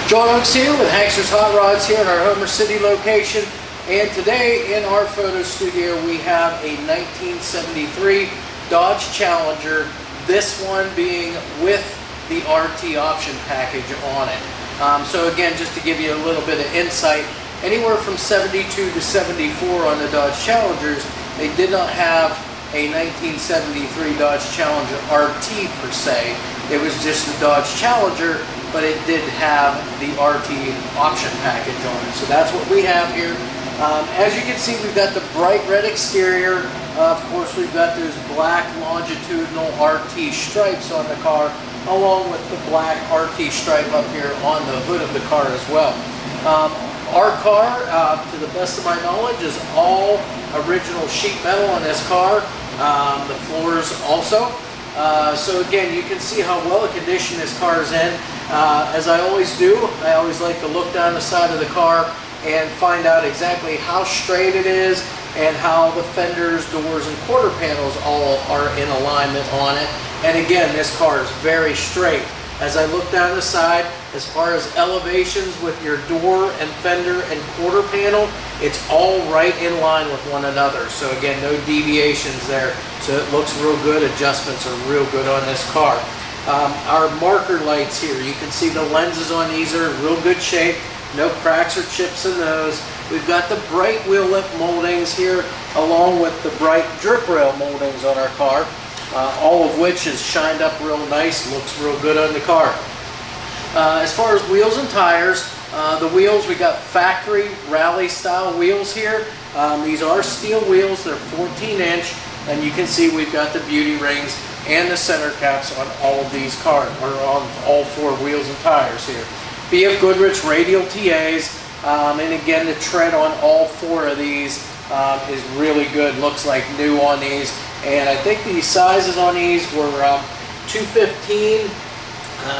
John Oaks here with HANKSTERS Hot Rods here in our Homer City location, and today in our photo studio we have a 1973 Dodge Challenger, this one being with the RT option package on it. So again, just to give you a little bit of insight, anywhere from 72 to 74 on the Dodge Challengers, they did not have a 1973 Dodge Challenger RT per se. It was just the Dodge Challenger, but it did have the RT option package on it. So that's what we have here. As you can see, we've got the bright red exterior. Of course, we've got those black longitudinal RT stripes on the car, along with the black RT stripe up here on the hood of the car as well. Our car, to the best of my knowledge, is all original sheet metal on this car. The floors also. So again, you can see how well conditioned this car is in. As I always do, I always like to look down the side of the car and find out exactly how straight it is and how the fenders, doors, and quarter panels all are in alignment on it. And again, this car is very straight. As I look down the side, as far as elevations with your door and fender and quarter panel, it's all right in line with one another. So again, no deviations there. So it looks real good. Adjustments are real good on this car. Our marker lights here, you can see the lenses on these are in real good shape. No cracks or chips in those. We've got the bright wheel lip moldings here, along with the bright drip rail moldings on our car. All of which is shined up real nice, looks real good on the car. As far as wheels and tires, the wheels, we got factory rally style wheels here. These are steel wheels, they're 14-inch, and you can see we've got the beauty rings and the center caps on all of these cars, or on all four wheels and tires here. BF Goodrich radial TAs, and again the tread on all four of these is really good, looks like new on these. And I think the sizes on these were 215,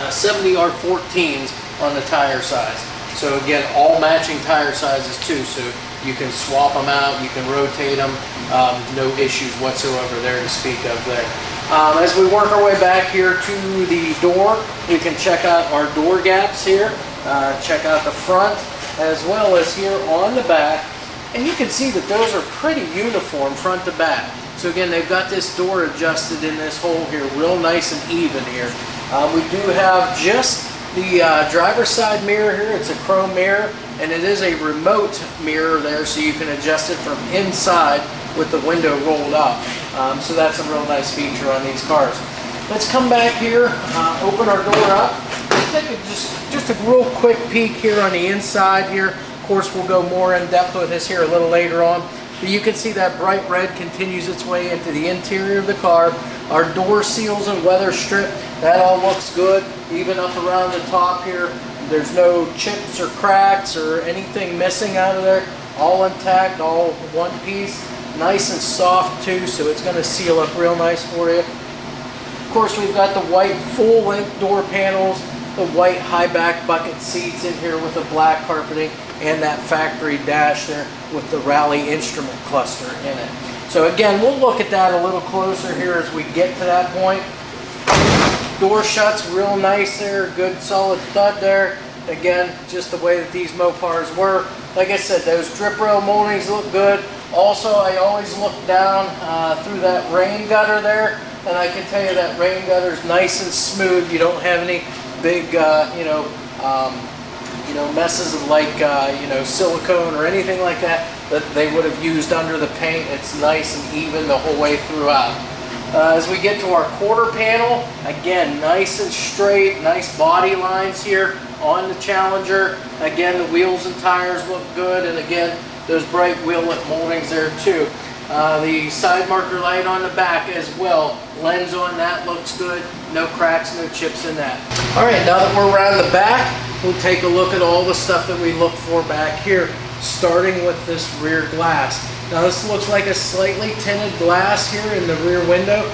70R14s on the tire size. So again, all matching tire sizes too, so you can swap them out, you can rotate them, no issues whatsoever there to speak of there. As we work our way back here to the door, we can check out our door gaps here, check out the front, as well as here on the back. And you can see that those are pretty uniform front to back. So again, they've got this door adjusted in this hole here, real nice and even here. We do have just the driver's side mirror here. It's a chrome mirror, and it is a remote mirror there, so you can adjust it from inside with the window rolled up. So that's a real nice feature on these cars. Let's come back here, open our door up. Let's take just a real quick peek here on the inside here. Of course, we'll go more in depth with this here a little later on. But you can see that bright red continues its way into the interior of the car. Our door seals and weather strip, that all looks good. Even up around the top here, there's no chips or cracks or anything missing out of there. All intact, all one piece. Nice and soft too, so it's going to seal up real nice for you. Of course, we've got the white full-length door panels, the white high back bucket seats in here with the black carpeting, and that factory dash there with the Rally instrument cluster in it. So again, we'll look at that a little closer here as we get to that point. Door shuts real nice there, good solid thud there. Again, just the way that these Mopars were. Like I said, those drip rail moldings look good. Also, I always look down through that rain gutter there, and I can tell you that rain gutter is nice and smooth. You don't have any big, messes of like, silicone or anything like that they would have used under the paint. It's nice and even the whole way throughout. As we get to our quarter panel, again, nice and straight, nice body lines here on the Challenger. Again, the wheels and tires look good, and again, those bright wheel lip moldings there too. The side marker light on the back as well. Lens on that looks good. No cracks, no chips in that. Alright, now that we're around the back, we'll take a look at all the stuff that we look for back here, starting with this rear glass. Now this looks like a slightly tinted glass here in the rear window.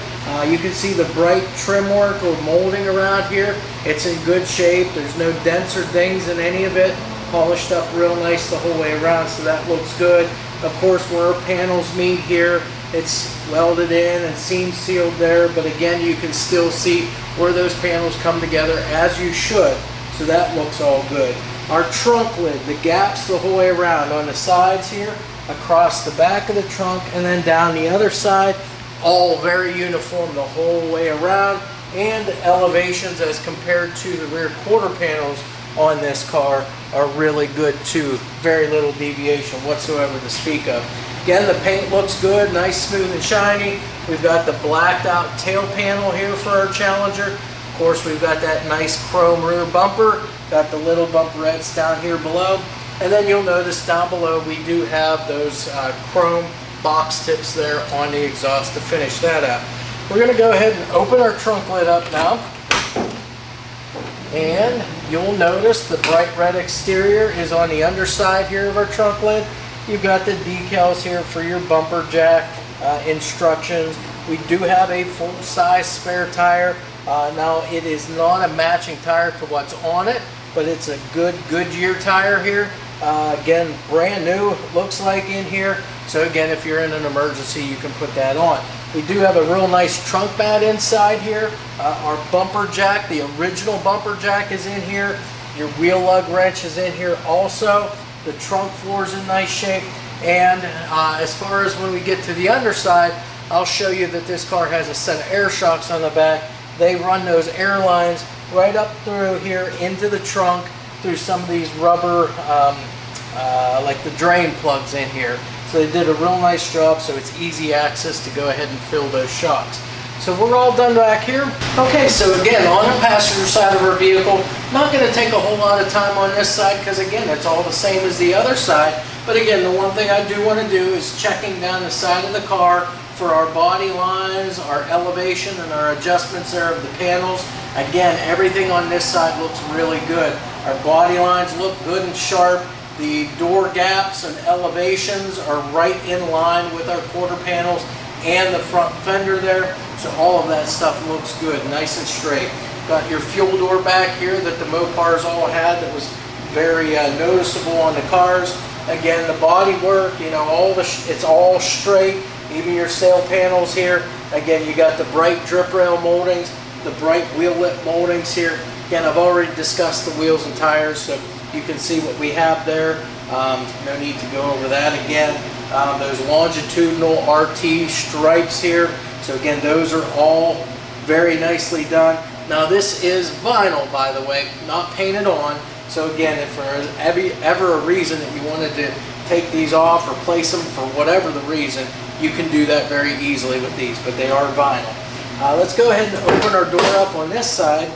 You can see the bright trim work or molding around here. It's in good shape. There's no dents or dings in any of it. Polished up real nice the whole way around, so that looks good. Of course, where our panels meet here, it's welded in and seam sealed there, but again, you can still see where those panels come together as you should. So that looks all good. Our trunk lid, the gaps the whole way around on the sides here, across the back of the trunk, and then down the other side, all very uniform the whole way around. And the elevations as compared to the rear quarter panels on this car are really good too. Very little deviation whatsoever to speak of. Again, the paint looks good, nice, smooth, and shiny. We've got the blacked out tail panel here for our Challenger. Of course, we've got that nice chrome rear bumper. Got the little bumperettes down here below. And then you'll notice down below we do have those chrome box tips there on the exhaust to finish that up. We're going to go ahead and open our trunk lid up now. And you'll notice the bright red exterior is on the underside here of our trunk lid. You've got the decals here for your bumper jack instructions. We do have a full-size spare tire. Now it is not a matching tire to what's on it, but it's a good Goodyear tire here. Again, brand new, looks like in here. So again, if you're in an emergency, you can put that on. We do have a real nice trunk mat inside here. Our bumper jack, the original bumper jack is in here. Your wheel lug wrench is in here also. The trunk floor is in nice shape. And as far as when we get to the underside, I'll show you that this car has a set of air shocks on the back. They run those air lines right up through here into the trunk through some of these rubber, like the drain plugs in here. So they did a real nice job, so it's easy access to go ahead and fill those shocks. So we're all done back here. Okay, so again, on the passenger side of our vehicle, not going to take a whole lot of time on this side because again, it's all the same as the other side. But again, the one thing I do want to do is checking down the side of the car for our body lines, our elevation, and our adjustments there of the panels. Again, everything on this side looks really good. Our body lines look good and sharp. The door gaps and elevations are right in line with our quarter panels and the front fender there. So all of that stuff looks good, nice and straight. Got your fuel door back here that the Mopars all had that was very noticeable on the cars. Again, the body work, you know, it's all straight. Even your sail panels here. Again, you got the bright drip rail moldings, the bright wheel lip moldings here. Again, I've already discussed the wheels and tires, so you can see what we have there. No need to go over that again. Those longitudinal RT stripes here. So again, those are all very nicely done. Now this is vinyl, by the way, not painted on. So again, if there's ever a reason that you wanted to take these off, replace them for whatever the reason, you can do that very easily with these, but they are vinyl. Let's go ahead and open our door up on this side.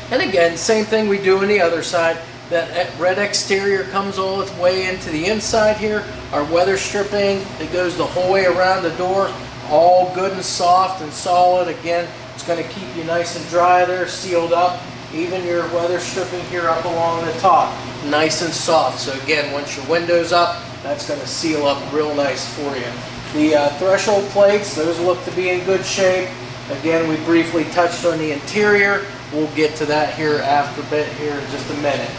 And again, same thing we do on the other side. That red exterior comes all its way into the inside here. Our weather stripping, it goes the whole way around the door, all good and soft and solid. Again, it's going to keep you nice and dry there, sealed up. Even your weather stripping here up along the top, nice and soft. So again, once your window's up, that's going to seal up real nice for you. The threshold plates, those look to be in good shape. Again, we briefly touched on the interior. We'll get to that here after a bit here in just a minute.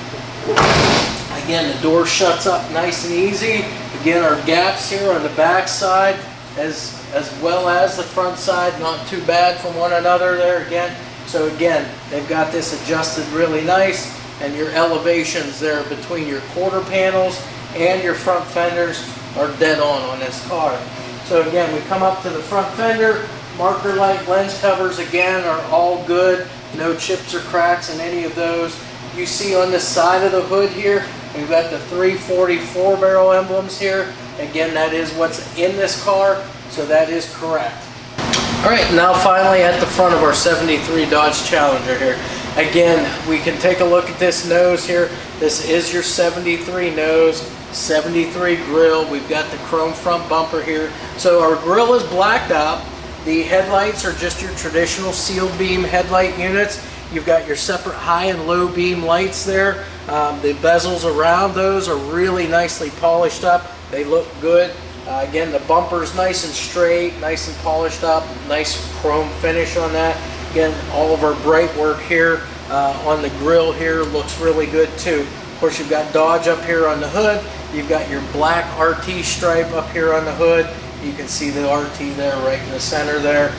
Again, the door shuts up nice and easy. Again, our gaps here on the back side as well as the front side, not too bad from one another there again. So again, they've got this adjusted really nice, and your elevations there between your quarter panels and your front fenders are dead on this car. So again, we come up to the front fender. Marker light lens covers again are all good. No chips or cracks in any of those. You see on the side of the hood here, we've got the 344 barrel emblems here. Again, that is what's in this car, so that is correct. All right, now finally at the front of our 73 Dodge Challenger here. Again, we can take a look at this nose here. This is your 73 nose, 73 grille. We've got the chrome front bumper here. So our grille is blacked out. The headlights are just your traditional sealed beam headlight units. You've got your separate high and low beam lights there. The bezels around those are really nicely polished up. They look good. Again, the bumper's nice and straight, nice and polished up, nice chrome finish on that. Again, all of our bright work here on the grille here looks really good too. Of course, you've got Dodge up here on the hood. You've got your black RT stripe up here on the hood. You can see the RT there right in the center there.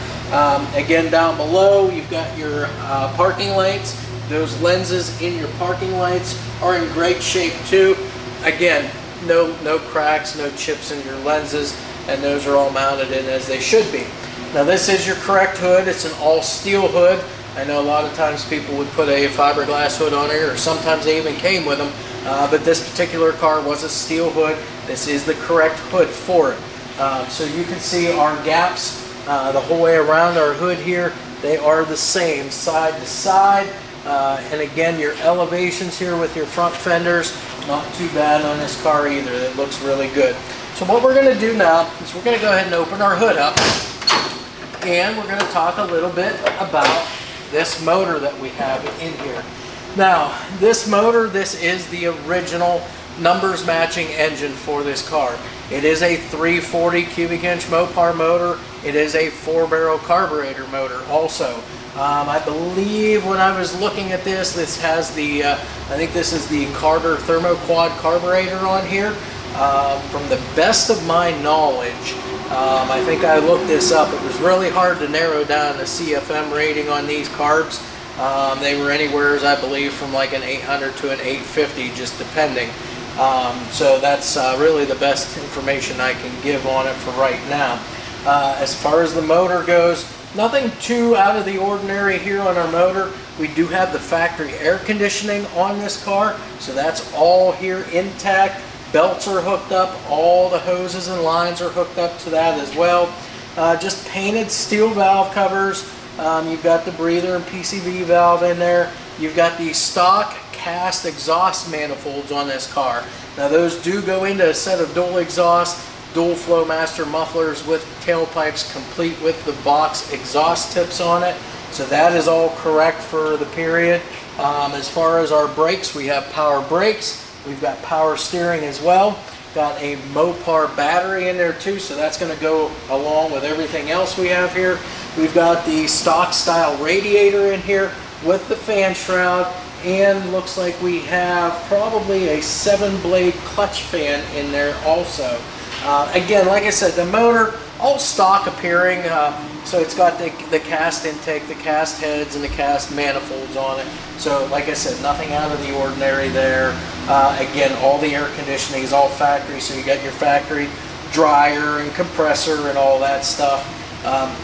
Again, down below, you've got your parking lights. Those lenses in your parking lights are in great shape too. Again, no cracks, no chips in your lenses, and those are all mounted in as they should be. Now this is your correct hood. It's an all steel hood. I know a lot of times people would put a fiberglass hood on it, or sometimes they even came with them, but this particular car was a steel hood. This is the correct hood for it. So you can see our gaps the whole way around our hood here. They are the same side to side. And again, your elevations here with your front fenders, not too bad on this car either. It looks really good. So what we're going to do now is we're going to go ahead and open our hood up, and we're going to talk a little bit about this motor that we have in here. Now, this motor, this is the original numbers matching engine for this car. It is a 340 cubic inch Mopar motor. It is a 4-barrel carburetor motor also. I believe when I was looking at this, this has the, I think this is the Carter Thermoquad carburetor on here. From the best of my knowledge, I think I looked this up. It was really hard to narrow down the CFM rating on these carbs. They were anywhere, I believe, from like an 800 to an 850, just depending. So that's really the best information I can give on it for right now. As far as the motor goes, nothing too out of the ordinary here on our motor. We do have the factory air conditioning on this car, so that's all here intact. Belts are hooked up, all the hoses and lines are hooked up to that as well. Just painted steel valve covers. You've got the breather and PCV valve in there. You've got the stock cast exhaust manifolds on this car. Now those do go into a set of dual exhaust, dual Flowmaster mufflers with tailpipes complete with the box exhaust tips on it. So that is all correct for the period. As far as our brakes, we have power brakes. We've got power steering as well. Got a Mopar battery in there too, so that's going to go along with everything else we have here. We've got the stock style radiator in here with the fan shroud, and looks like we have probably a 7-blade clutch fan in there also. Again, like I said, the motor, all stock appearing, so it's got the cast intake, the cast heads, and the cast manifolds on it. So like I said, nothing out of the ordinary there. Again, all the air conditioning is all factory, so you got your factory dryer and compressor and all that stuff.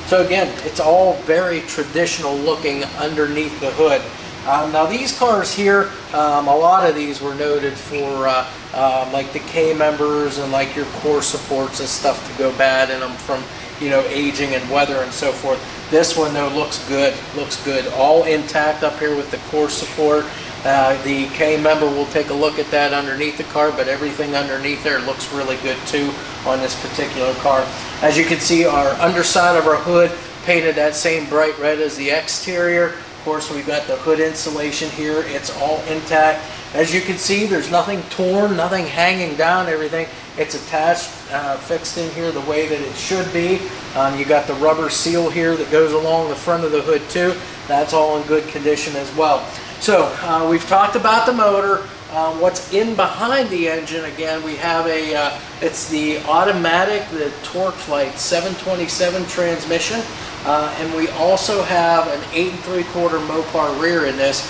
So again, it's all very traditional looking underneath the hood. Now these cars here, a lot of these were noted for like the K members and like your core supports and stuff to go bad in them from, you know, aging and weather and so forth. This one though looks good, all intact up here with the core support. The K member, will take a look at that underneath the car, but everything underneath there looks really good too on this particular car. As you can see, our underside of our hood painted that same bright red as the exterior. Of course, we've got the hood insulation here. It's all intact. As you can see, there's nothing torn, nothing hanging down, everything. It's attached, fixed in here the way that it should be. You got the rubber seal here that goes along the front of the hood too. That's all in good condition as well. So we've talked about the motor. What's in behind the engine, again, we have a, it's the automatic, the Torque Flight 727 transmission. And we also have an 8 3/4 Mopar rear in this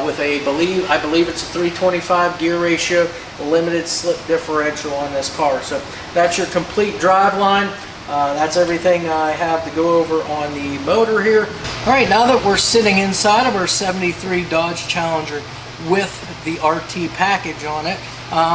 with a, I believe it's a 325 gear ratio, limited slip differential on this car. So that's your complete drive line. That's everything I have to go over on the motor here. All right, now that we're sitting inside of our 73 Dodge Challenger with the RT package on it,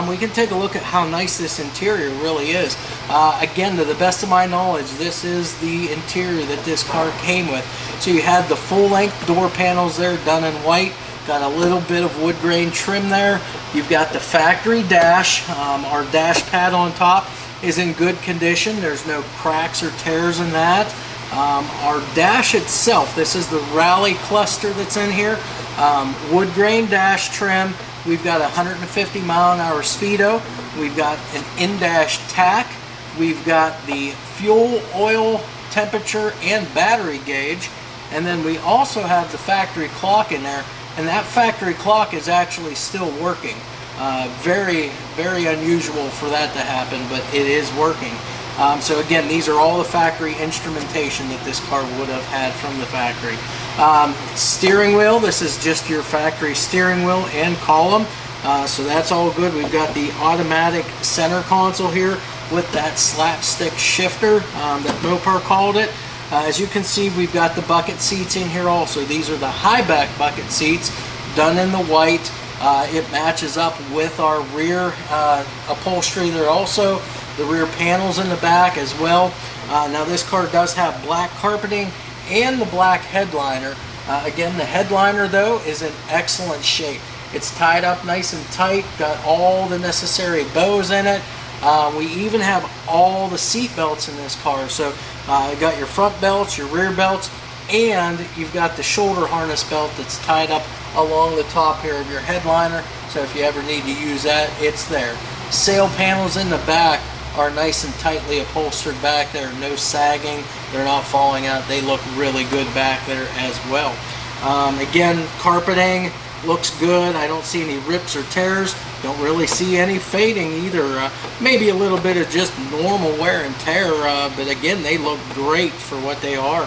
we can take a look at how nice this interior really is. Again, to the best of my knowledge, this is the interior that this car came with. So you had the full-length door panels there done in white, got a little bit of wood grain trim there. You've got the factory dash. Our dash pad on top is in good condition. There's no cracks or tears in that. Our dash itself, this is the Rally cluster that's in here. Wood grain dash trim. We've got 150 mile-an-hour speedo. We've got an in-dash tack. We've got the fuel, oil, temperature, and battery gauge. And then we also have the factory clock in there. And that factory clock is actually still working. Very, very unusual for that to happen, but it is working. So again, these are all the factory instrumentation that this car would have had from the factory. Steering wheel, this is just your factory steering wheel and column. So that's all good. We've got the automatic center console here with that slapstick shifter that Mopar called it. As you can see, we've got the bucket seats in here also. These are the high back bucket seats done in the white. It matches up with our rear upholstery there also. The rear panels in the back as well. Now this car does have black carpeting and the black headliner. Again, the headliner though is in excellent shape. It's tied up nice and tight, got all the necessary bows in it. We even have all the seat belts in this car. So you got your front belts, your rear belts, and you've got the shoulder harness belt that's tied up along the top here of your headliner. So if you ever need to use that, it's there. Sail panels in the back are nice and tightly upholstered back there, no sagging, they're not falling out, they look really good back there as well. Again, carpeting looks good, I don't see any rips or tears, don't really see any fading either, maybe a little bit of just normal wear and tear, but again, they look great for what they are.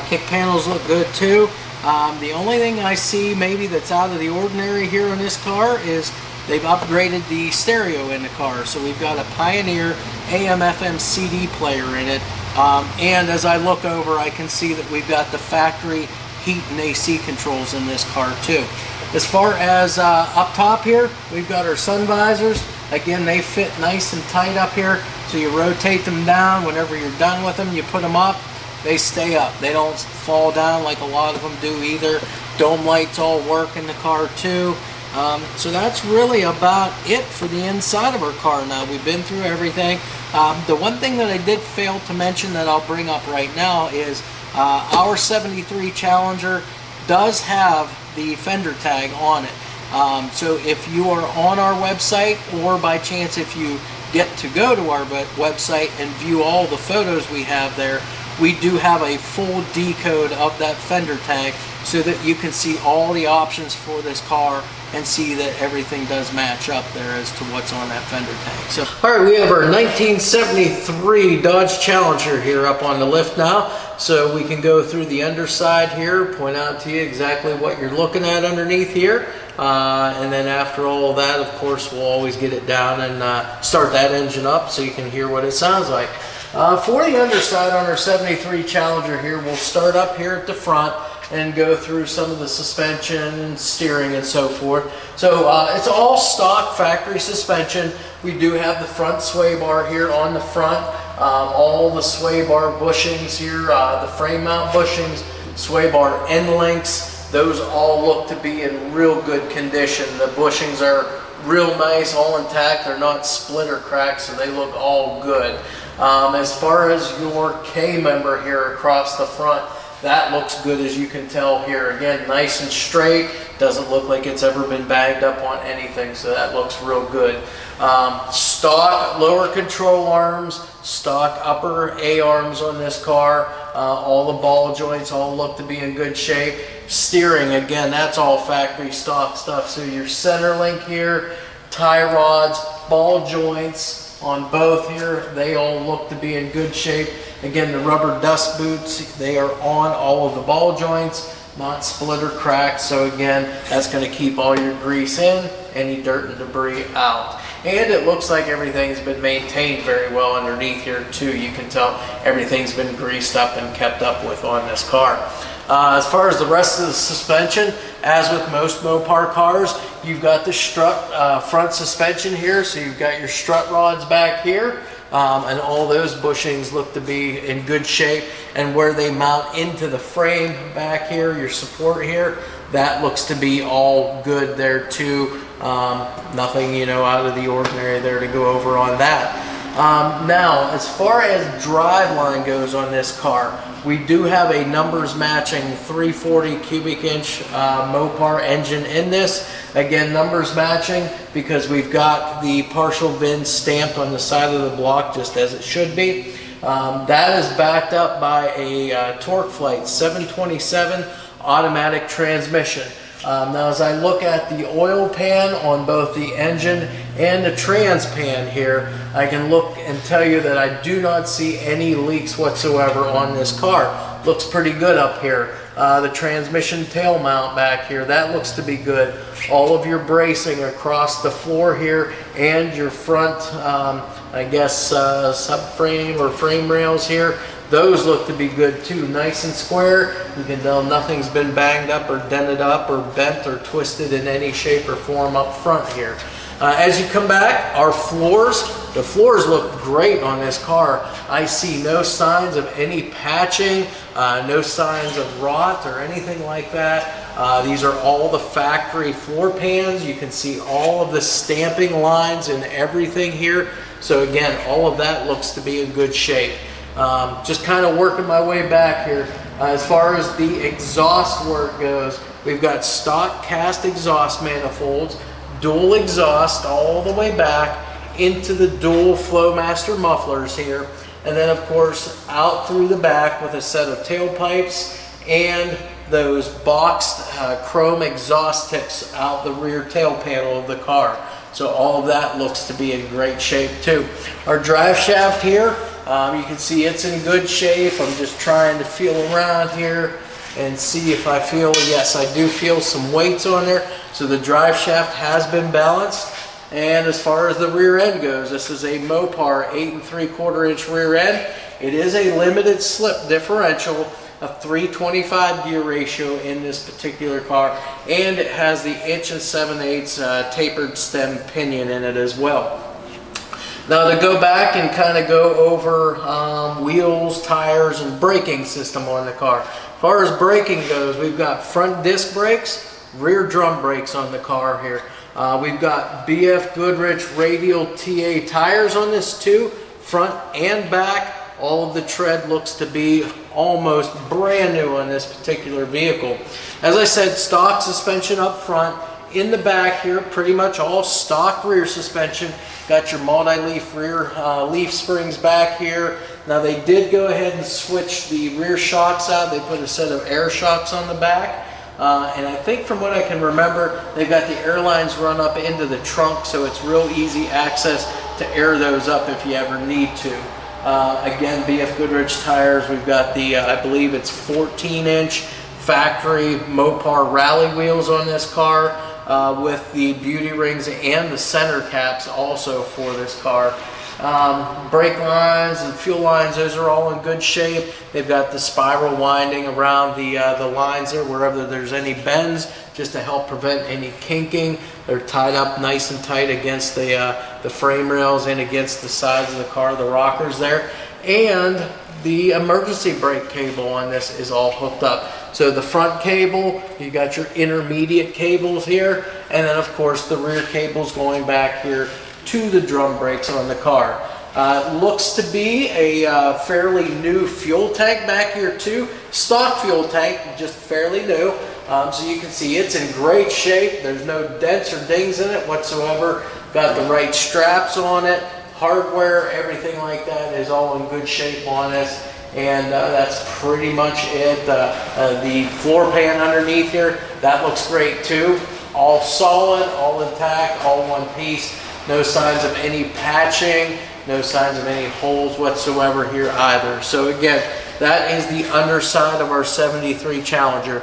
Kick panels look good too. The only thing I see maybe that's out of the ordinary here in this car is they've upgraded the stereo in the car. So we've got a Pioneer AM/FM CD player in it. And as I look over, I can see that we've got the factory heat and AC controls in this car too. As far as up top here, we've got our sun visors. Again, they fit nice and tight up here. So you rotate them down. Whenever you're done with them, you put them up. They stay up. They don't fall down like a lot of them do either. Dome lights all work in the car too. So that's really about it for the inside of our car. Now we've been through everything. The one thing that I did fail to mention that I'll bring up right now is our 73 Challenger does have the fender tag on it. So if you are on our website, or by chance if you get to go to our website and view all the photos we have there, we do have a full decode of that fender tag so that you can see all the options for this car and see that everything does match up there as to what's on that fender tag. So, all right, we have our 1973 Dodge Challenger here up on the lift now. So we can go through the underside here, point out to you exactly what you're looking at underneath here. And then after all of that, of course, we'll always get it down and start that engine up so you can hear what it sounds like. For the underside on our 73 Challenger here, we'll start up here at the front and go through some of the suspension, steering, and so forth. So it's all stock factory suspension. We do have the front sway bar here on the front. All the sway bar bushings here, the frame mount bushings, sway bar end links, those all look to be in real good condition. The bushings are real nice, all intact. They're not split or cracked, so they look all good. As far as your K member here across the front, that looks good, as you can tell here. Again, nice and straight. Doesn't look like it's ever been bagged up on anything, so that looks real good. Stock lower control arms, stock upper A-arms on this car. All the ball joints all look to be in good shape. Steering, again, that's all factory stock stuff. So your center link here, tie rods, ball joints on both here, they all look to be in good shape. Again, the rubber dust boots, they are on all of the ball joints, not split or cracked. So again, that's going to keep all your grease in, any dirt and debris out. And it looks like everything's been maintained very well underneath here too. You can tell everything's been greased up and kept up with on this car. As far as the rest of the suspension, as with most Mopar cars, you've got the strut front suspension here, so you've got your strut rods back here, and all those bushings look to be in good shape. And where they mount into the frame back here, your support here, that looks to be all good there too. Nothing, you know, out of the ordinary there to go over on that. Now, as far as driveline goes on this car, we do have a numbers matching 340 cubic inch Mopar engine in this. Again, numbers matching because we've got the partial VIN stamped on the side of the block just as it should be. That is backed up by a Torque Flight 727 automatic transmission. Now as I look at the oil pan on both the engine And the trans pan here, I can look and tell you that I do not see any leaks whatsoever on this car. Looks pretty good up here. The transmission tail mount back here, that looks to be good. All of your bracing across the floor here and your front, I guess, subframe or frame rails here, those look to be good too. Nice and square. You can tell nothing's been banged up or dented up or bent or twisted in any shape or form up front here. As you come back, our floors, the floors look great on this car. I see no signs of any patching, no signs of rot or anything like that. These are all the factory floor pans. You can see all of the stamping lines and everything here. So again, all of that looks to be in good shape. Just kind of working my way back here. As far as the exhaust work goes, we've got stock cast exhaust manifolds, dual exhaust all the way back into the dual Flowmaster mufflers here, and then of course out through the back with a set of tailpipes and those boxed chrome exhaust tips out the rear tail panel of the car. So all of that looks to be in great shape too. Our drive shaft here, you can see it's in good shape. I'm just trying to feel around here and see if I feel, yes, I do feel some weights on there. So the drive shaft has been balanced. And as far as the rear end goes, this is a Mopar 8 3/4 inch rear end. It is a limited slip differential, a 325 gear ratio in this particular car, and it has the 1 7/8 tapered stem pinion in it as well. Now to go back and kind of go over wheels, tires, and braking system on the car. As far as braking goes, we've got front disc brakes, rear drum brakes on the car here. We've got BF Goodrich radial TA tires on this too, front and back. All of the tread looks to be almost brand new on this particular vehicle. As I said, stock suspension up front. In the back here, pretty much all stock rear suspension. Got your multi-leaf rear leaf springs back here. Now they did go ahead and switch the rear shocks out. They put a set of air shocks on the back. And I think from what I can remember, they've got the air lines run up into the trunk, so it's real easy access to air those up if you ever need to. Again, BF Goodrich tires. We've got the, I believe it's 14-inch factory Mopar rally wheels on this car, with the beauty rings and the center caps also for this car. Brake lines and fuel lines, those are all in good shape. They've got the spiral winding around the lines there wherever there's any bends, just to help prevent any kinking. They're tied up nice and tight against the frame rails and against the sides of the car, the rockers there. And the emergency brake cable on this is all hooked up. So the front cable, you got your intermediate cables here, and then of course the rear cables going back here to the drum brakes on the car. Looks to be a fairly new fuel tank back here too. Stock fuel tank, just fairly new. So you can see it's in great shape. There's no dents or dings in it whatsoever. Got the right straps on it. Hardware, everything like that is all in good shape on this. And that's pretty much it. The floor pan underneath here, that looks great too. All solid, all intact, all one piece. No signs of any patching, no signs of any holes whatsoever here either. So again, that is the underside of our 73 Challenger.